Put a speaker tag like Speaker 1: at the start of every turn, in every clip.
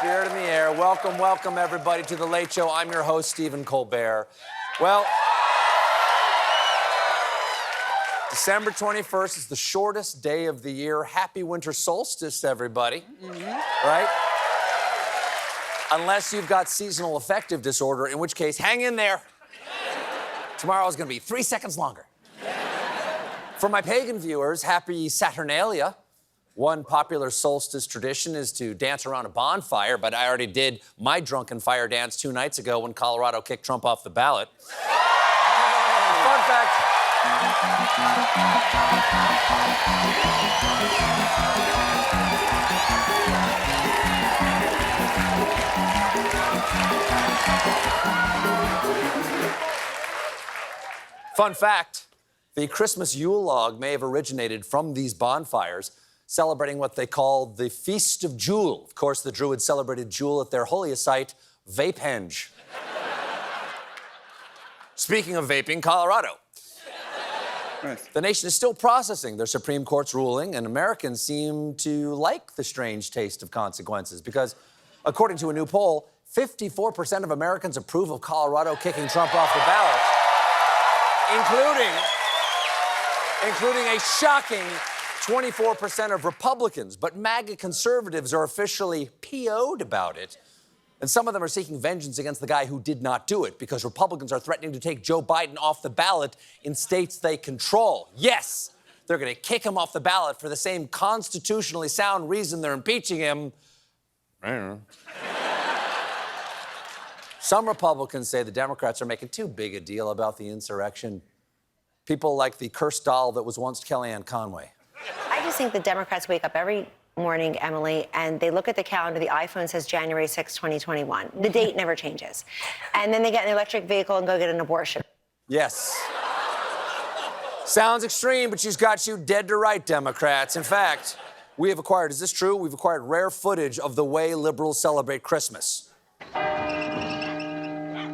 Speaker 1: Spirit in the air. Welcome, welcome, everybody, to The Late Show. I'm your host, Stephen Colbert. Well, December 21st is the shortest day of the year. Happy winter solstice, everybody. Right? Unless you've got seasonal affective disorder, in which case, hang in there. Tomorrow's gonna be 3 seconds longer. For my pagan viewers, happy Saturnalia. One popular solstice tradition is to dance around a bonfire, but I already did my drunken fire dance 2 nights ago when Colorado kicked Trump off the ballot. Fun fact. Fun fact, the Christmas Yule log may have originated from these bonfires, celebrating what they call the Feast of Jule. Of course, the Druids celebrated Jule at their holiest site, Vapehenge. Speaking of vaping, Colorado.
Speaker 2: Nice.
Speaker 1: The nation is still processing their Supreme Court's ruling, and Americans seem to like the strange taste of consequences because, according to a new poll, 54% of Americans approve of Colorado kicking Trump off the ballot, including a shocking 24% of Republicans. But MAGA conservatives are officially PO'd about it. And some of them are seeking vengeance against the guy who did not do it because Republicans are threatening to take Joe Biden off the ballot in states they control. Yes, they're going to kick him off the ballot for the same constitutionally sound reason they're impeaching him. Some Republicans say the Democrats are making too big a deal about the insurrection. People like the cursed doll that was once Kellyanne Conway.
Speaker 3: I just think the Democrats wake up every morning, Emily, and they look at the calendar. The iPhone says January 6, 2021. The date never changes. And then they get an electric vehicle and go get an abortion.
Speaker 1: Yes. Sounds extreme, but she's got you dead to right, Democrats. In fact, we have acquired, is this true? We've acquired rare footage of the way liberals celebrate Christmas.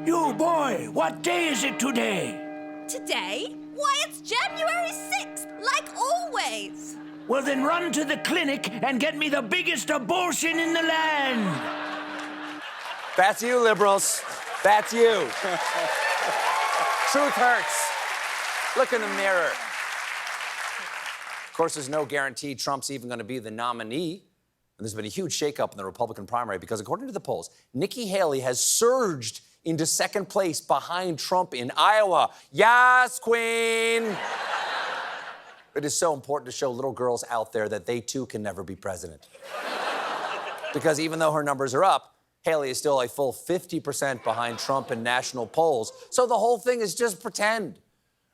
Speaker 4: You boy, what day is it today?
Speaker 5: Today? Why, it's January 6th, like always.
Speaker 4: Well, then run to the clinic and get me the biggest abortion in the land.
Speaker 1: That's you, liberals. That's you. Truth hurts. Look in the mirror. Of course, there's no guarantee Trump's even going to be the nominee. And there's been a huge shakeup in the Republican primary because, according to the polls, Nikki Haley has surged into second place behind Trump in Iowa. Yes, queen! It is so important to show little girls out there that they, too, can never be president. Because even though her numbers are up, Haley is still a full 50% behind Trump in national polls. So the whole thing is just pretend.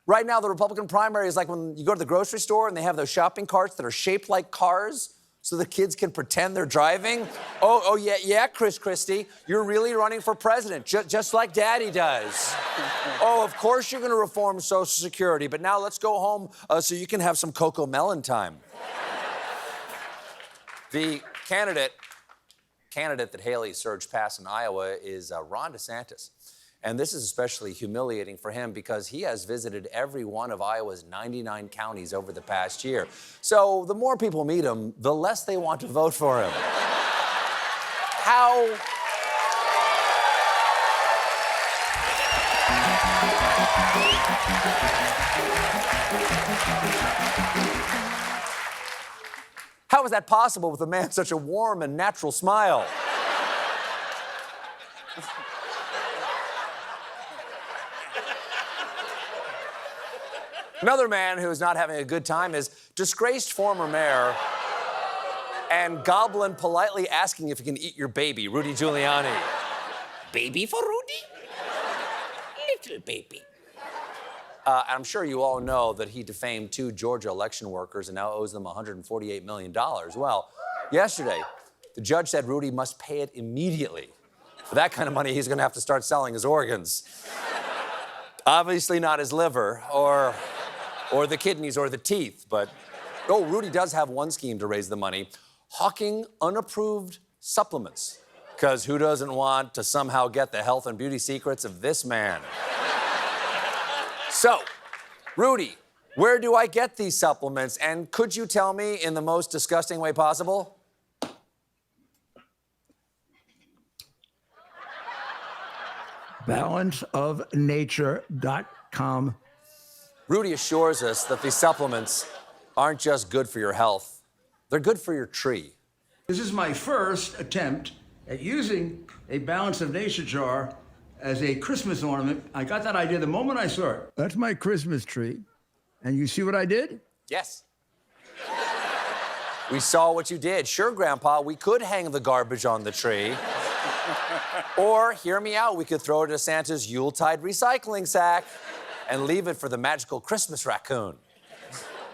Speaker 1: Right now, the Republican primary is like when you go to the grocery store and they have those shopping carts that are shaped like cars so the kids can pretend they're driving. Oh, yeah, Chris Christie, you're really running for president, just like Daddy does. Oh, of course you're going to reform Social Security, but now let's go home so you can have some Cocoa Melon time. The candidate that Haley surged past in Iowa is Ron DeSantis. And this is especially humiliating for him because he has visited every one of Iowa's 99 counties over the past year. So the more people meet him, the less they want to vote for him. How is that possible with a man such a warm and natural smile? Another man who's not having a good time is disgraced former mayor and goblin politely asking if he can eat your baby, Rudy Giuliani.
Speaker 2: Baby for Rudy? Little baby.
Speaker 1: I'm sure you all know that he defamed 2 Georgia election workers and now owes them $148 million. Well, yesterday, the judge said Rudy must pay it immediately. For that kind of money, he's going to have to start selling his organs. Obviously not his liver or the kidneys or the teeth, but Rudy does have one scheme to raise the money: hawking unapproved supplements. Because who doesn't want to somehow get the health and beauty secrets of this man? So, Rudy, where do I get these supplements? And could you tell me in the most disgusting way possible?
Speaker 6: balanceofnature.com.
Speaker 1: Rudy assures us that these supplements aren't just good for your health, they're good for your tree.
Speaker 6: This is my first attempt at using a Balance of Nature jar as a Christmas ornament. I got that idea the moment I saw it. That's my Christmas tree. And you see what I did?
Speaker 1: Yes. We saw what you did. Sure, Grandpa, we could hang the garbage on the tree. Or, hear me out, we could throw it into Santa's Yuletide recycling sack and leave it for the magical Christmas raccoon.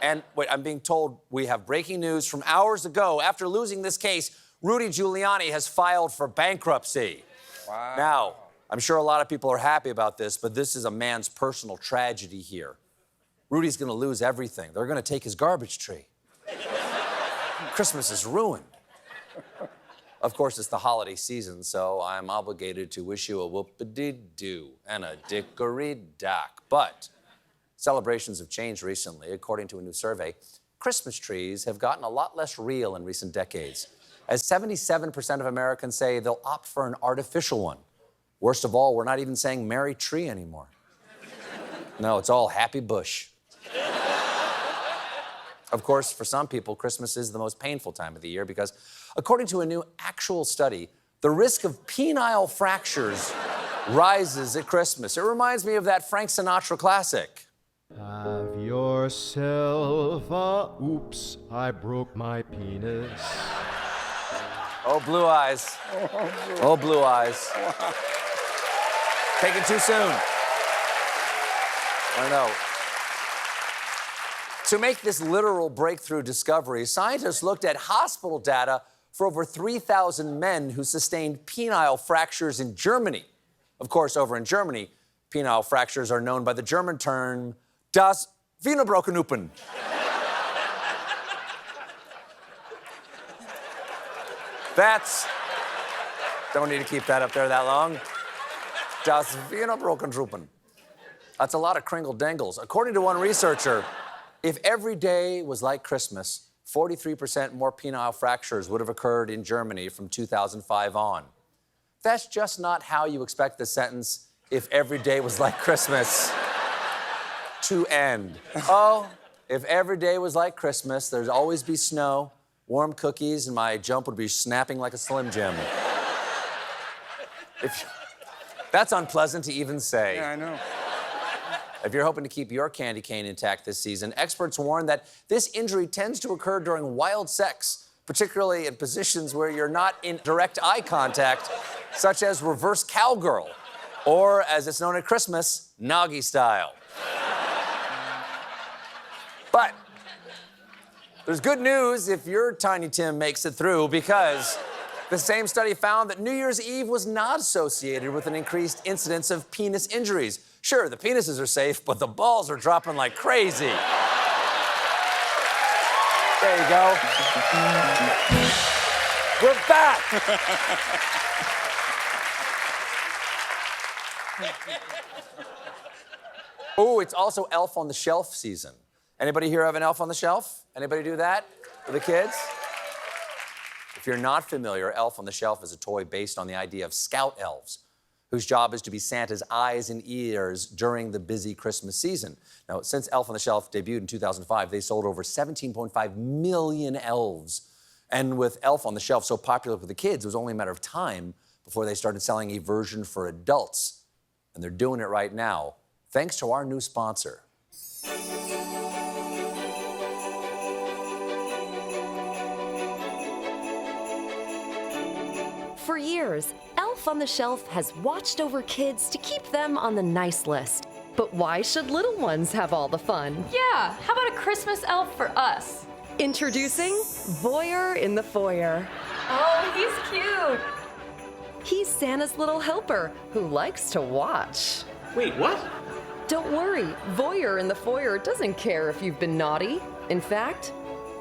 Speaker 1: And wait, I'm being told we have breaking news from hours ago. After losing this case, Rudy Giuliani has filed for bankruptcy.
Speaker 2: Wow.
Speaker 1: Now, I'm sure a lot of people are happy about this, but this is a man's personal tragedy here. Rudy's gonna lose everything. They're gonna take his garbage tree. Christmas is ruined. Of course, it's the holiday season, so I'm obligated to wish you a whoop-a-dee-doo and a dickory-dock. But celebrations have changed recently. According to a new survey, Christmas trees have gotten a lot less real in recent decades, as 77% of Americans say they'll opt for an artificial one. Worst of all, we're not even saying Merry Tree anymore. No, it's all Happy Bush. Of course, for some people, Christmas is the most painful time of the year because, according to a new actual study, the risk of penile fractures rises at Christmas. It reminds me of that Frank Sinatra classic.
Speaker 7: Have yourself a oops, I broke my penis.
Speaker 1: Oh, blue eyes. Oh, blue eyes. Taken too soon. I know. To make this literal breakthrough discovery, scientists looked at hospital data for over 3,000 men who sustained penile fractures in Germany. Of course, over in Germany, penile fractures are known by the German term das Wienerbrochenupen. Don't need to keep that up there that long. Das Wienerbrochenupen. That's a lot of kringle dangles. According to one researcher, if every day was like Christmas, 43% more penile fractures would have occurred in Germany from 2005 on. That's just not how you expect the sentence, if every day was like Christmas, to end. Oh, if every day was like Christmas, there'd always be snow, warm cookies, and my jump would be snapping like a Slim Jim. That's unpleasant to even say.
Speaker 2: Yeah, I know.
Speaker 1: If you're hoping to keep your candy cane intact this season, experts warn that this injury tends to occur during wild sex, particularly in positions where you're not in direct eye contact, such as reverse cowgirl, or, as it's known at Christmas, Noggy style. But there's good news if your Tiny Tim makes it through, because the same study found that New Year's Eve was not associated with an increased incidence of penis injuries. Sure, the penises are safe, but the balls are dropping like crazy. There you go. We're back. Oh, it's also Elf on the Shelf season. Anybody here have an Elf on the Shelf? Anybody do that for the kids? If you're not familiar, Elf on the Shelf is a toy based on the idea of scout elves, whose job is to be Santa's eyes and ears during the busy Christmas season. Now, since Elf on the Shelf debuted in 2005, they sold over 17.5 million elves. And with Elf on the Shelf so popular with the kids, it was only a matter of time before they started selling a version for adults. And they're doing it right now, thanks to our new sponsor.
Speaker 8: For years, Elf on the Shelf has watched over kids to keep them on the nice list. But why should little ones have all the fun?
Speaker 9: Yeah, how about a Christmas elf for us?
Speaker 8: Introducing Voyeur in the Foyer.
Speaker 9: Oh, he's cute.
Speaker 8: He's Santa's little helper who likes to watch.
Speaker 10: Wait, what?
Speaker 8: Don't worry, Voyeur in the Foyer doesn't care if you've been naughty. In fact,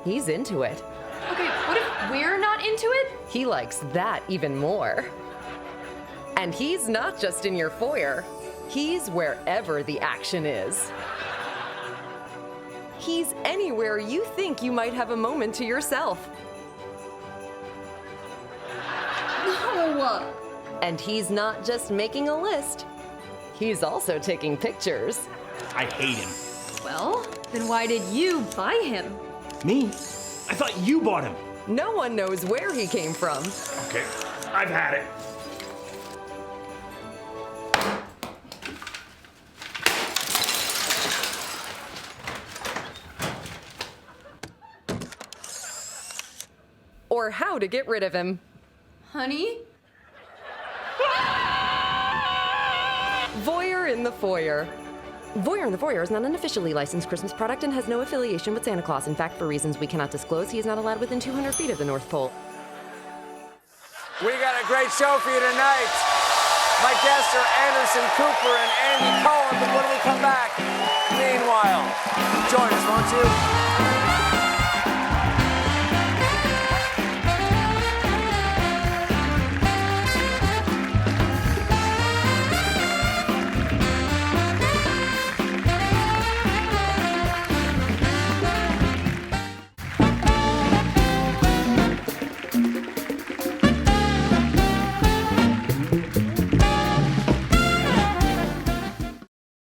Speaker 8: he's into it.
Speaker 9: Okay, what if we're not into it?
Speaker 8: He likes that even more. And he's not just in your foyer. He's wherever the action is. He's anywhere you think you might have a moment to yourself.
Speaker 9: No!
Speaker 8: And he's not just making a list. He's also taking pictures.
Speaker 4: I hate him.
Speaker 9: Well, then why did you buy him?
Speaker 4: Me? I thought you bought him.
Speaker 8: No one knows where he came from.
Speaker 4: Okay, I've had it.
Speaker 8: Or how to get rid of him.
Speaker 9: Honey?
Speaker 8: Voyeur in the Foyer. Voyeur in the Foyer is not an officially licensed Christmas product and has no affiliation with Santa Claus. In fact, for reasons we cannot disclose, he is not allowed within 200 feet of the North Pole.
Speaker 1: We got a great show for you tonight. My guests are Anderson Cooper and Andy Cohen, but when we come back, meanwhile, join us, won't you?